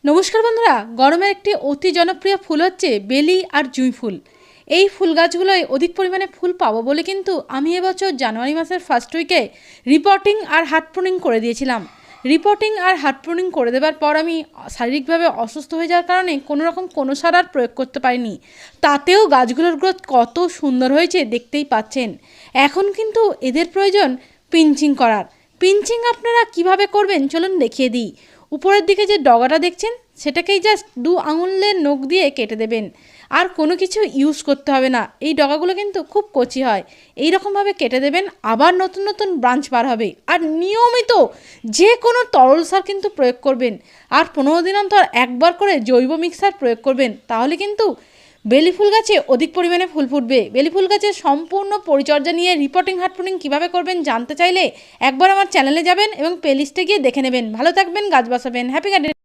নমস্কার বন্ধুরা, গরমের একটি অতি জনপ্রিয় ফুল হচ্ছে বেলি আর জুঁই ফুল। এই ফুল গাছগুলোয় অধিক পরিমাণে ফুল পাবো বলে কিন্তু আমি এবছর জানুয়ারি মাসের ফার্স্ট উইকে রিপোর্টিং আর হার্ট প্রুনিং করে দিয়েছিলাম। রিপোর্টিং আর হার্ট প্রুনিং করে দেওয়ার পর আমি শারীরিকভাবে অসুস্থ হয়ে যাওয়ার কারণে কোনো সার আর প্রয়োগ করতে পারিনি। তাতেও গাছগুলোর গ্রোথ কত সুন্দর হয়েছে দেখতেই পাচ্ছেন। এখন কিন্তু এদের প্রয়োজন পিঞ্চিং করার। পিঞ্চিং আপনারা কিভাবে করবেন চলুন দেখিয়ে দিই। উপরের দিকে যে ডগাটা দেখছেন সেটাকেই জাস্ট 2 আঙুলের নখ দিয়ে কেটে দেবেন, আর কোনো কিছু ইউজ করতে হবে না। এই ডগাগুলো কিন্তু খুব কচি হয়, এই রকমভাবে কেটে দেবেন, আবার নতুন নতুন ব্রাঞ্চ বার হবে। আর নিয়মিত যে কোনো তরল সার কিন্তু প্রয়োগ করবেন, আর 15 দিন অন্তর একবার করে জৈব মিক্সার প্রয়োগ করবেন, তাহলে কিন্তু বেলি ফুল গাছে অধিক পরিমাণে ফুল ফুটবে। বেলি ফুল গাছের সম্পূর্ণ পরিচর্যা নিয়ে রিপোর্টিং হার্ট প্রুনিং কীভাবে করবেন জানতে চাইলে একবার আমার চ্যানেলে যাবেন এবং প্লেলিস্টে গিয়ে দেখে নেবেন। ভালো থাকবেন, গাছ বাঁচাবেন। Happy garden.